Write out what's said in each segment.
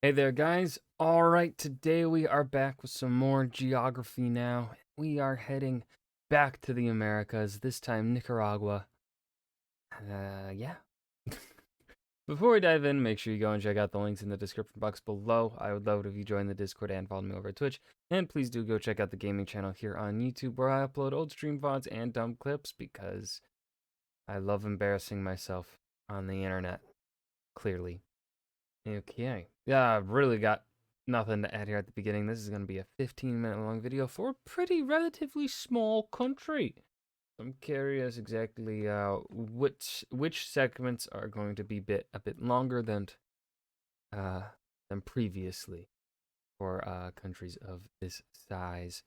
Hey there, guys. All right, today we are back with some more geography now. We are heading back to the Americas, this time Nicaragua. Yeah. Before we dive in, make sure you go and check out the links in the description box below. I would love it if you join the Discord and follow me over at Twitch. And please do go check out the gaming channel here on YouTube, where I upload old stream VODs and dumb clips because I love embarrassing myself on the internet, clearly. Okay. Yeah, I've really got nothing to add here at the beginning. This is going to be a 15-minute long video for a pretty relatively small country. I'm curious exactly which segments are going to be a bit longer uh than previously for countries of this size.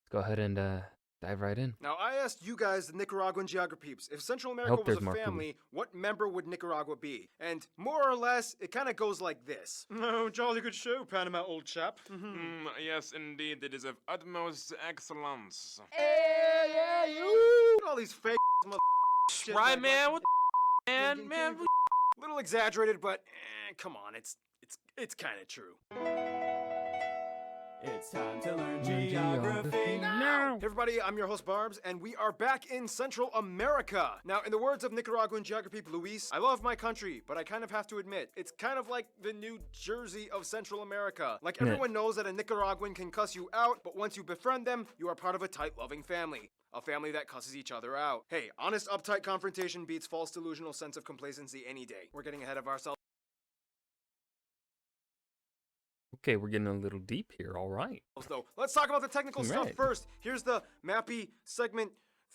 Let's go ahead and dive right in. Now, I asked you guys, the Nicaraguan geography peeps, if Central I America hope was there's a more food. family, what member would Nicaragua be? And more or less, it kind of goes like this. Oh, jolly good show, Panama, old chap. Yes, indeed, it is of utmost excellence. Yeah, you. All these fake shit. Right, like- man? What the Can- man? can- Little exaggerated, but come on, it's kind of true. It's time to learn geography now. Hey everybody, I'm your host Barbs, and we are back in Central America. Now, in the words of Nicaraguan geography Luis, I love my country, but I kind of have to admit, it's kind of like the New Jersey of Central America. Like, everyone knows that a Nicaraguan can cuss you out, but once you befriend them, you are part of a tight, loving family. A family that cusses each other out. Hey, honest, uptight confrontation beats false delusional sense of complacency any day. We're getting ahead of ourselves. Okay, we're getting a little deep here. All right. Though. Let's talk about the technical stuff Right. first. Here's the mappy segment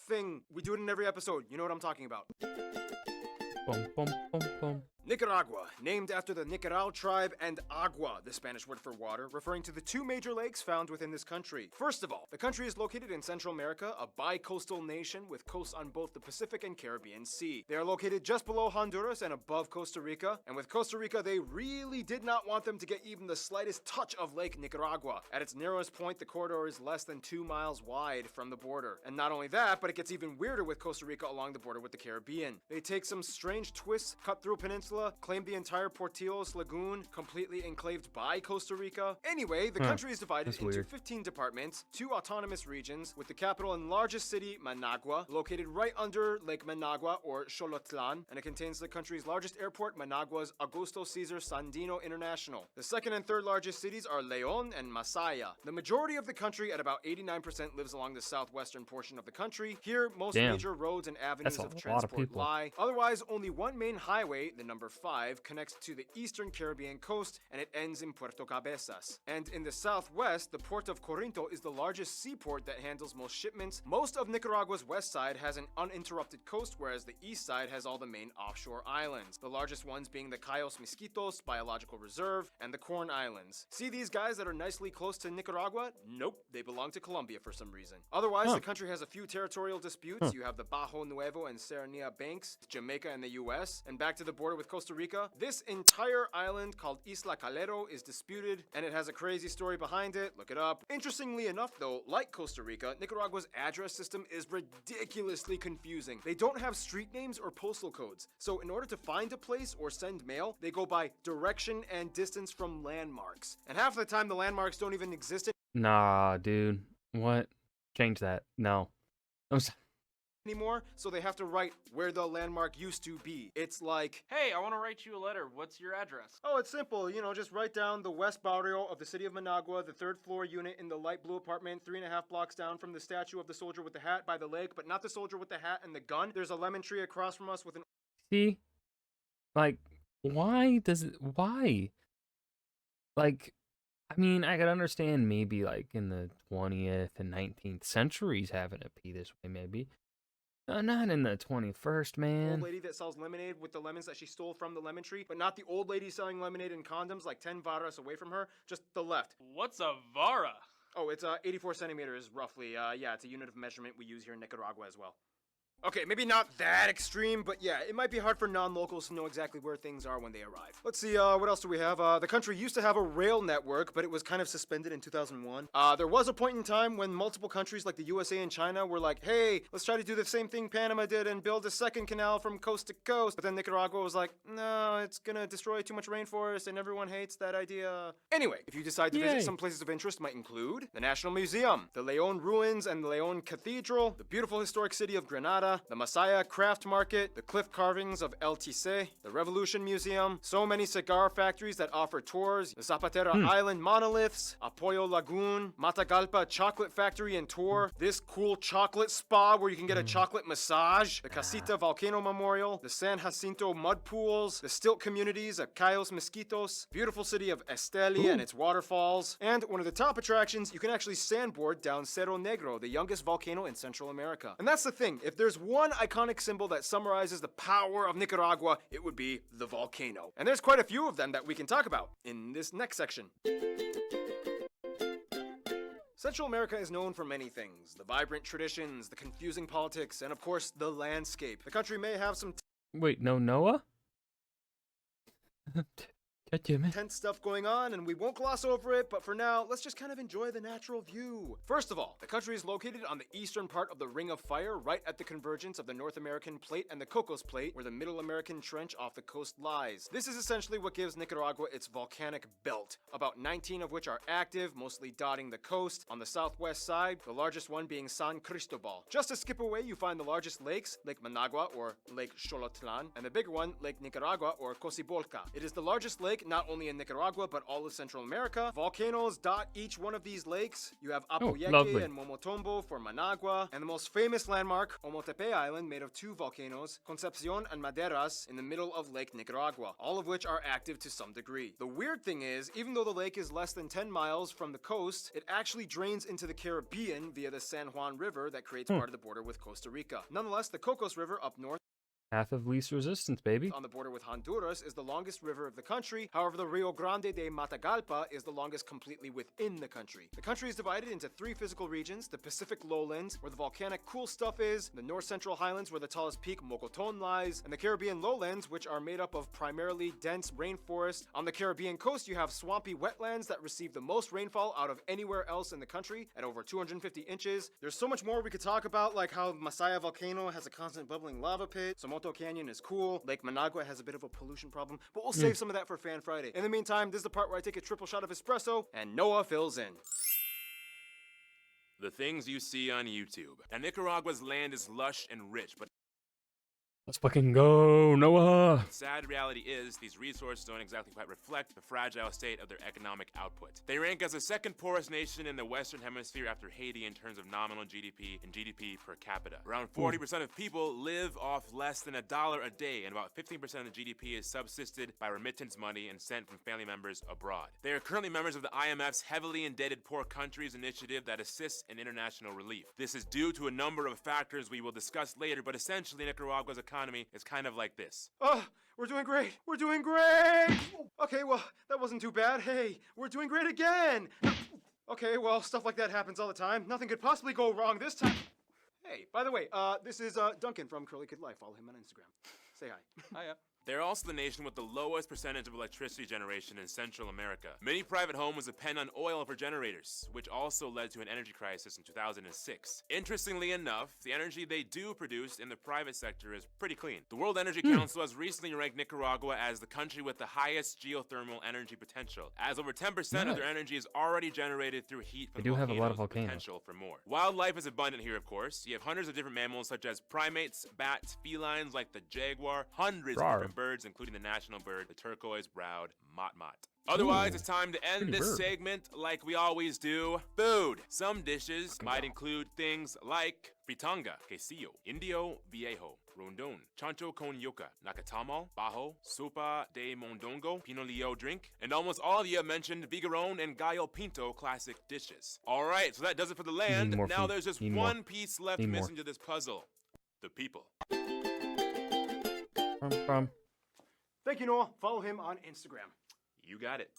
thing. We do it in every episode. You know what I'm talking about. Boom, boom, boom, boom. Nicaragua, named after the Nicaral tribe, and agua, the Spanish word for water, referring to the two major lakes found within this country. First of all, the country is located in Central America, a bi-coastal nation with coasts on both the Pacific and Caribbean Sea. They are located just below Honduras and above Costa Rica, and with Costa Rica, they really did not want them to get even the slightest touch of Lake Nicaragua. At its narrowest point, the corridor is less than 2 miles wide from the border. And not only that, but it gets even weirder with Costa Rica along the border with the Caribbean. They take some strange twists, cut through a peninsula, claim the entire Portillos Lagoon, completely enclaved by Costa Rica. Anyway, the country is divided that's into weird. 15 departments, 2 autonomous regions, with the capital and largest city, Managua, located right under Lake Managua, or Xolotlan, and it contains the country's largest airport, Managua's Augusto Cesar Sandino International. The second and third largest cities are Leon and Masaya. The majority of the country, at about 89%, lives along the southwestern portion of the country. Here, most Damn. major roads and avenues That's a of lot of transport people. lie. Otherwise, only one main highway, the number 5, connects to the eastern Caribbean coast, and it ends in Puerto Cabezas. And in the southwest, the port of Corinto is the largest seaport that handles most shipments. Most of Nicaragua's west side has an uninterrupted coast, whereas the east side has all the main offshore islands. The largest ones being the Cayos Mosquitos Biological Reserve and the Corn Islands. See these guys that are nicely close to Nicaragua? Nope, they belong to Colombia for some reason. Otherwise, the country has a few territorial disputes. You have the Bajo Nuevo and Serranía Banks, Jamaica and the US, and back to the border with Costa Rica. This entire island called Isla Calero is disputed, and it has a crazy story behind it. Look it up. Interestingly enough though, like Costa Rica, Nicaragua's address system is ridiculously confusing. They don't have street names or postal codes. So in order to find a place or send mail, they go by direction and distance from landmarks. And half the time the landmarks don't even exist Nah, dude. What? Change that. No. I'm sorry. anymore, so they have to write where the landmark used to be. It's like, Hey, I want to write you a letter. What's your address? oh, it's simple. You know, just write down the West Barrio of the city of Managua, the 3rd floor unit in the light blue apartment, 3.5 blocks down from the statue of the soldier with the hat by the lake, but not the soldier with the hat and the gun. There's a lemon tree across from us with an See? Like, why? Like, I mean, I could understand maybe like in the 20th and 19th centuries having it be this way, maybe. Not in the 21st, old man. lady that sells lemonade with the lemons that she stole from the lemon tree, but not the old lady selling lemonade and condoms like 10 varas away from her, just the left. What's a vara? Oh, it's 84 centimeters roughly. Yeah, it's a unit of measurement we use here in Nicaragua as well. Okay, maybe not that extreme, but yeah, it might be hard for non-locals to know exactly where things are when they arrive. Let's see, what else do we have? The country used to have a rail network, but it was kind of suspended in 2001. There was a point in time when multiple countries like the USA and China were like, hey, let's try to do the same thing Panama did and build a second canal from coast to coast. But then Nicaragua was like, no, it's gonna destroy too much rainforest and everyone hates that idea. Anyway, if you decide to Yay. visit some places of interest might include the National Museum, the Leon Ruins and the Leon Cathedral, the beautiful historic city of Granada, the Masaya Craft Market, the cliff carvings of El Tise, the Revolution Museum, so many cigar factories that offer tours, the Zapatera Island monoliths, Apoyo Lagoon, Matagalpa Chocolate Factory and Tour, this cool chocolate spa where you can get a chocolate massage, the Casita Volcano Memorial, the San Jacinto mud pools, the stilt communities of Cayos Mosquitos, beautiful city of Esteli and its waterfalls, and one of the top attractions, you can actually sandboard down Cerro Negro, the youngest volcano in Central America. And that's the thing, if there's one iconic symbol that summarizes the power of Nicaragua, it would be the volcano. And there's quite a few of them that we can talk about in this next section. Central America is known for many things. The vibrant traditions, the confusing politics, and of course, the landscape. The country may have some Wait, no Noah? God damn it. tense stuff going on, and we won't gloss over it, but for now, let's just kind of enjoy the natural view. First of all, the country is located on the eastern part of the Ring of Fire, right at the convergence of the North American Plate and the Cocos Plate, where the Middle American Trench off the coast lies. This is essentially what gives Nicaragua its volcanic belt, about 19 of which are active, mostly dotting the coast. On the southwest side, the largest one being San Cristobal. Just a skip away, you find the largest lakes, Lake Managua or Lake Xolotlan, and the bigger one, Lake Nicaragua or Cocibolca. It is the largest lake not only in Nicaragua but all of Central America. Volcanoes dot each one of these lakes. You have Apoyeque lovely. and Momotombo for Managua, and the most famous landmark, Omotepe Island, made of two volcanoes, Concepcion and Maderas, in the middle of Lake Nicaragua, all of which are active to some degree. The weird thing is, even though the lake is less than 10 miles from the coast, it actually drains into the Caribbean via the San Juan River that creates part of the border with Costa Rica. Nonetheless, the Cocos River up north Path of least resistance, baby. on the border with Honduras is the longest river of the country. However, the Rio Grande de Matagalpa is the longest completely within the country. The country is divided into three physical regions: the Pacific lowlands, where the volcanic cool stuff is, the north central highlands, where the tallest peak, Mocoton, lies, and the Caribbean lowlands, which are made up of primarily dense rainforest. On the Caribbean coast, you have swampy wetlands that receive the most rainfall out of anywhere else in the country at over 250 inches. There's so much more we could talk about, like how Masaya volcano has a constant bubbling lava pit, Somoto Canyon is cool, Lake Managua has a bit of a pollution problem, but we'll save some of that for Fan Friday. In the meantime, this is the part where I take a triple shot of espresso and Noah fills in. The things you see on YouTube. Now, Nicaragua's land is lush and rich, but Let's fucking go, Noah! the sad reality is these resources don't exactly quite reflect the fragile state of their economic output. They rank as the second poorest nation in the Western Hemisphere after Haiti in terms of nominal GDP and GDP per capita. Around 40% of people live off less than $1 a day, and about 15% of the GDP is subsisted by remittance money and sent from family members abroad. They are currently members of the IMF's Heavily Indebted Poor Countries Initiative that assists in international relief. This is due to a number of factors we will discuss later, but essentially Nicaragua's economy is kind of like this. Oh, we're doing great. We're doing great. Okay, well, that wasn't too bad. Hey, we're doing great again. Okay, well, stuff like that happens all the time. Nothing could possibly go wrong this time. Hey, by the way, this is Duncan from Curly Kid Life. Follow him on Instagram. Say hi. Hiya. They're also the nation with the lowest percentage of electricity generation in Central America. Many private homes depend on oil for generators, which also led to an energy crisis in 2006. Interestingly enough, the energy they do produce in the private sector is pretty clean. The World Energy Council has recently ranked Nicaragua as the country with the highest geothermal energy potential, as over 10% of their energy is already generated through heat from They do have a lot of with volcanoes. potential for more. Wildlife is abundant here, of course. You have hundreds of different mammals such as primates, bats, felines like the jaguar, hundreds of Rawr. different birds, including the national bird, the turquoise-browed motmot. Otherwise, it's time to end pretty this bird. segment like we always do. Food. Some dishes might include things like fritanga, quesillo, indio viejo, rondon, chancho con yuca, nacatamal, bajo, sopa de mondongo, pinolillo drink, and almost all of you have mentioned bigarron and gallo pinto classic dishes. All right, so that does it for the land. more Now food. there's just Need more. one piece left Need more. missing to this puzzle. The people. From. Thank you, Noah. Follow him on Instagram. You got it.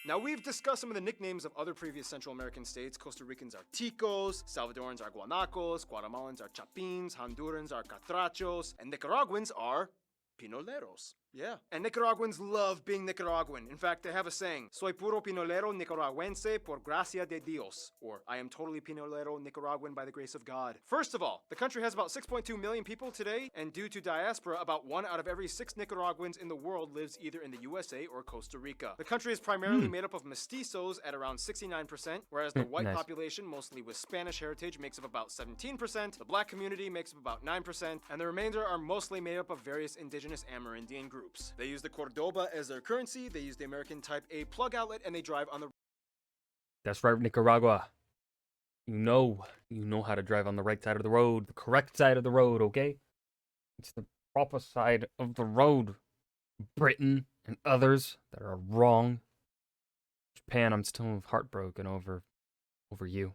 Now, we've discussed some of the nicknames of other previous Central American states. Costa Ricans are ticos, Salvadorans are guanacos, Guatemalans are chapins, Hondurans are catrachos, and Nicaraguans are pinoleros. Yeah. And Nicaraguans love being Nicaraguan. In fact, they have a saying, soy puro pinolero nicaragüense por gracia de Dios, or I am totally pinolero Nicaraguan by the grace of God. First of all, the country has about 6.2 million people today, and due to diaspora, about 1 out of every 6 Nicaraguans in the world lives either in the USA or Costa Rica. The country is primarily made up of mestizos at around 69%, whereas the white Nice. population, mostly with Spanish heritage, makes up about 17%, the black community makes up about 9%, and the remainder are mostly made up of various indigenous Amerindian groups. They use the Cordoba as their currency, they use the American Type A plug outlet, and they drive on the That's right, Nicaragua. You know how to drive on the right side of the road, the correct side of the road, okay? It's the proper side of the road. Britain and others that are wrong. Japan, I'm still heartbroken over you.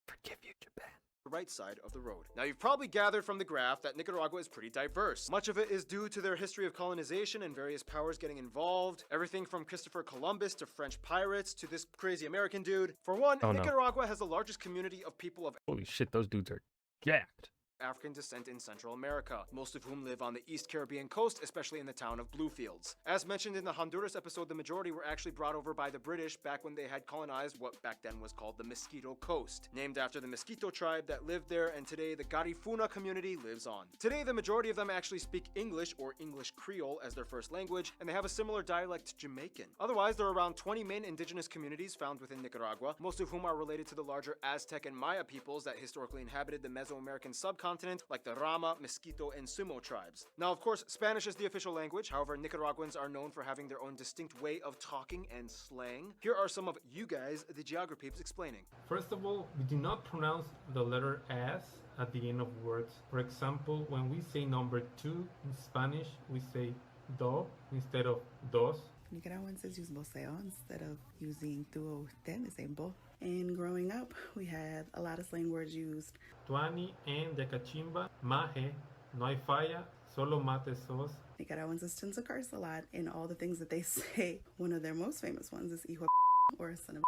Forgive you, Japan. right side of the road. Now, you've probably gathered from the graph that Nicaragua is pretty diverse. Much of it is due to their history of colonization and various powers getting involved. Everything from Christopher Columbus to French pirates to this crazy American dude. For one, Oh, no. Nicaragua has the largest community of people of Holy shit, those dudes are jacked. African descent in Central America, most of whom live on the East Caribbean coast, especially in the town of Bluefields. As mentioned in the Honduras episode, the majority were actually brought over by the British back when they had colonized what back then was called the Mosquito Coast, named after the Mosquito tribe that lived there, and today the Garifuna community lives on. Today, the majority of them actually speak English or English Creole as their first language, and they have a similar dialect to Jamaican. Otherwise, there are around 20 main indigenous communities found within Nicaragua, most of whom are related to the larger Aztec and Maya peoples that historically inhabited the Mesoamerican subcontinent, like the Rama, Mosquito, and Sumo tribes. Now, of course, Spanish is the official language. However, Nicaraguans are known for having their own distinct way of talking and slang. Here are some of you guys, the geography peeps, explaining. First of all, we do not pronounce the letter S at the end of words. For example, when we say number 2 in Spanish, we say do instead of dos. Nicaraguans use voceo instead of using tu o usted, they say bo. And growing up, we had a lot of slang words used. Tuani and de cachimba, maje, no hay falla, solo mate sos. Nicaraguans tend to curse a lot in all the things that they say. One of their most famous ones is hijo de or son of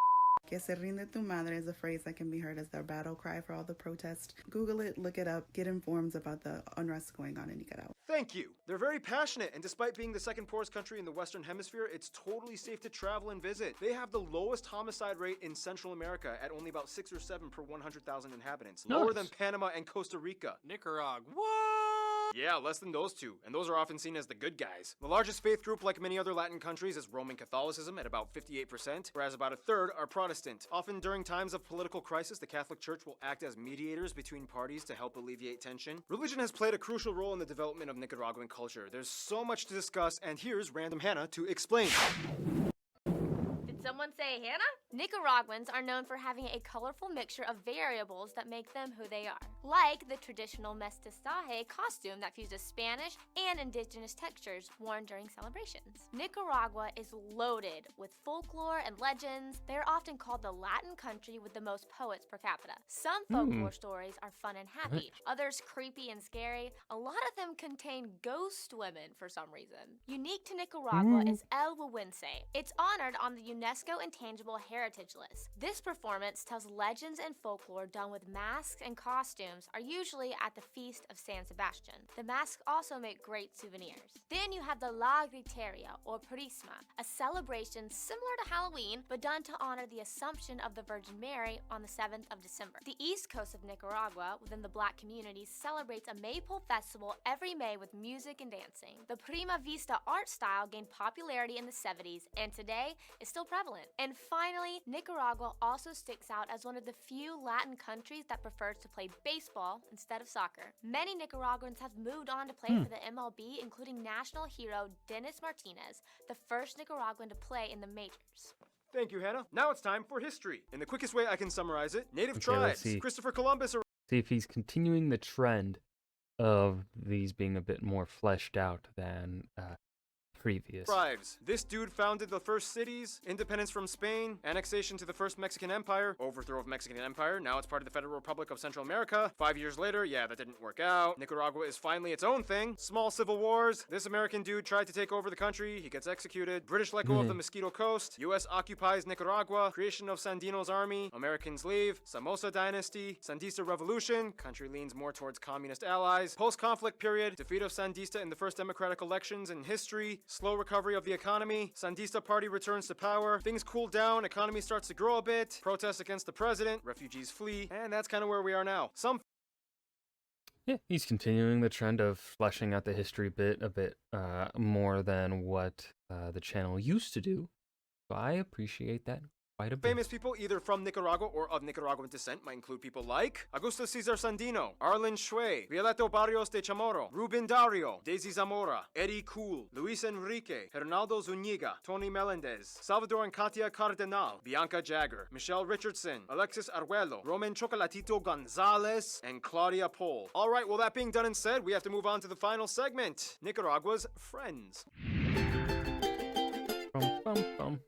Que se rinde tu madre is a phrase that can be heard as their battle cry for all the protests. Google it, look it up, get informed about the unrest going on in Nicaragua. Thank you. They're very passionate, and despite being the second poorest country in the Western Hemisphere, it's totally safe to travel and visit. They have the lowest homicide rate in Central America at only about 6 or 7 per 100,000 inhabitants, lower than Nice. Panama and Costa Rica. Nicaragua. What? Yeah, less than those two, and those are often seen as the good guys. The largest faith group, like many other Latin countries, is Roman Catholicism at about 58%, whereas about a third are Protestant. Often during times of political crisis, the Catholic Church will act as mediators between parties to help alleviate tension. Religion has played a crucial role in the development of Nicaraguan culture. There's so much to discuss, and here's Random Hannah to explain. Did someone say Hannah? Nicaraguans are known for having a colorful mixture of variables that make them who they are, like the traditional mestizaje costume that fuses Spanish and indigenous textures worn during celebrations. Nicaragua is loaded with folklore and legends. They are often called the Latin country with the most poets per capita. Some folklore stories are fun and happy, others creepy and scary. A lot of them contain ghost women for some reason. Unique to Nicaragua is El Huahuense. It's honored on the UNESCO Intangible Heritage List. This performance tells legends and folklore done with masks and costumes are usually at the Feast of San Sebastian. The masks also make great souvenirs. Then you have the La Griteria or Purisma, a celebration similar to Halloween but done to honor the Assumption of the Virgin Mary on the 7th of December. The east coast of Nicaragua, within the black community, celebrates a Maypole festival every May with music and dancing. The Prima Vista art style gained popularity in the 70s and today is still prevalent. And finally, Nicaragua also sticks out as one of the few Latin countries that prefers to play baseball instead of soccer. Many Nicaraguans have moved on to play for the MLB, including national hero Dennis Martinez, the first Nicaraguan to play in the majors. Thank you, Hannah. Now it's time for history. In the quickest way I can summarize it, native Okay, let's tribes. see. Christopher Columbus See if he's continuing the trend of these being a bit more fleshed out than previous. Tribes. This dude founded the first cities, independence from Spain, annexation to the first Mexican Empire, overthrow of Mexican Empire, now it's part of the Federal Republic of Central America. 5 years later, yeah, that didn't work out. Nicaragua is finally its own thing. Small civil wars. This American dude tried to take over the country, he gets executed. British let go of the Mosquito Coast. US occupies Nicaragua. Creation of Sandino's army. Americans leave. Somoza dynasty. Sandista revolution. Country leans more towards communist allies. Post-conflict period. Defeat of Sandista in the first democratic elections in history. Slow recovery of the economy. Sandista party returns to power. Things cool down. Economy starts to grow a bit. Protests against the president. Refugees flee. And that's kind of where we are now. Yeah, he's continuing the trend of fleshing out the history bit a bit more than what the channel used to do. So I appreciate that quite a bit. Famous people either from Nicaragua or of Nicaraguan descent might include people like Augusto Cesar Sandino, Arlen Shui, Violeto Barrios de Chamorro, Ruben Dario, Daisy Zamora, Eddie Cool, Luis Enrique, Hernaldo Zuniga, Tony Melendez, Salvador and Katia Cardenal, Bianca Jagger, Michelle Richardson, Alexis Arguello, Roman Chocolatito Gonzalez, and Claudia Pohl. Alright, well that being done and said, we have to move on to the final segment, Nicaragua's Friends.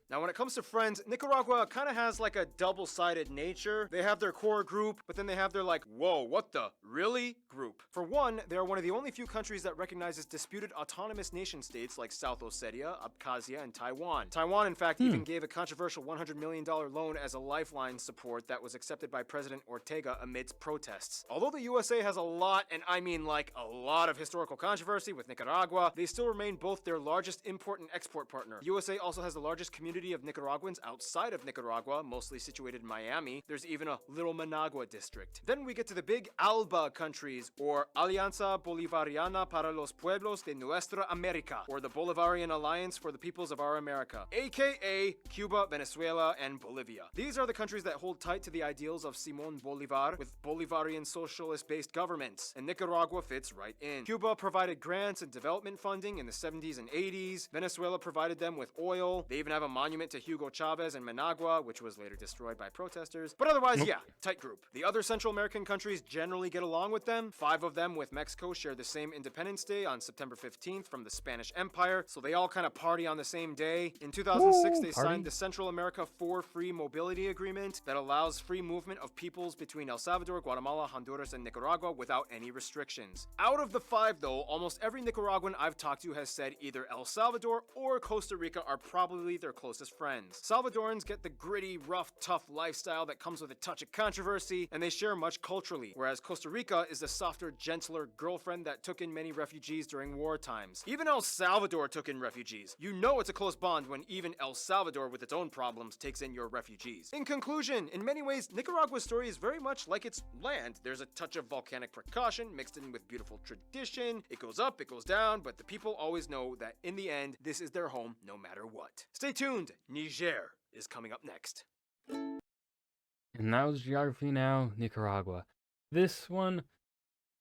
Now, when it comes to friends, Nicaragua kind of has like a double-sided nature. They have their core group, but then they have their like, whoa, what the, really? Group. For one, they are one of the only few countries that recognizes disputed autonomous nation-states like South Ossetia, Abkhazia, and Taiwan. Taiwan, in fact, even gave a controversial $100 million loan as a lifeline support that was accepted by President Ortega amidst protests. Although the USA has a lot, and I mean like a lot of historical controversy with Nicaragua, they still remain both their largest import and export partner. The USA also has the largest community of Nicaraguans outside of Nicaragua, mostly situated in Miami. There's even a Little Managua district. Then we get to the big ALBA countries, or Alianza Bolivariana para los Pueblos de Nuestra America, or the Bolivarian Alliance for the Peoples of Our America, aka Cuba, Venezuela, and Bolivia. These are the countries that hold tight to the ideals of Simón Bolívar with Bolivarian socialist-based governments, and Nicaragua fits right in. Cuba provided grants and development funding in the 70s and 80s. Venezuela provided them with oil. They even have a monument to Hugo Chavez in Managua, which was later destroyed by protesters. But otherwise, yeah, tight group. The other Central American countries generally get along with them. 5 of them with Mexico share the same Independence Day on September 15th from the Spanish Empire, so they all kind of party on the same day. In 2006, they signed the Central America 4 Free Mobility Agreement that allows free movement of peoples between El Salvador, Guatemala, Honduras, and Nicaragua without any restrictions. Out of the 5, though, almost every Nicaraguan I've talked to has said either El Salvador or Costa Rica are probably their closest friends. Salvadorans get the gritty, rough, tough lifestyle that comes with a touch of controversy, and they share much culturally, whereas Costa Rica is the softer, gentler girlfriend that took in many refugees during war times. Even El Salvador took in refugees. You know it's a close bond when even El Salvador with its own problems takes in your refugees. In conclusion, in many ways, Nicaragua's story is very much like its land. There's a touch of volcanic percussion mixed in with beautiful tradition. It goes up, it goes down, but the people always know that in the end, this is their home no matter what. Stay tuned, Niger is coming up next. And that was Geography Now, Nicaragua. This one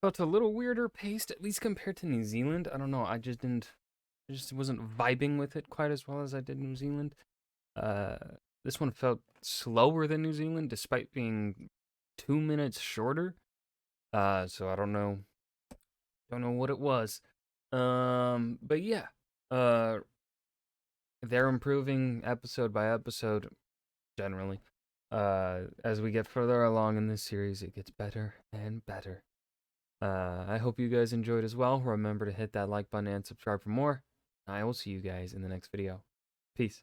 felt a little weirder paced, at least compared to New Zealand. I don't know, I just wasn't vibing with it quite as well as I did New Zealand. This one felt slower than New Zealand, despite being 2 minutes shorter. So I don't know what it was. But yeah, they're improving episode by episode, generally. As we get further along in this series, it gets better and better. I hope you guys enjoyed as well. Remember to hit that like button and subscribe for more. I will see you guys in the next video. Peace.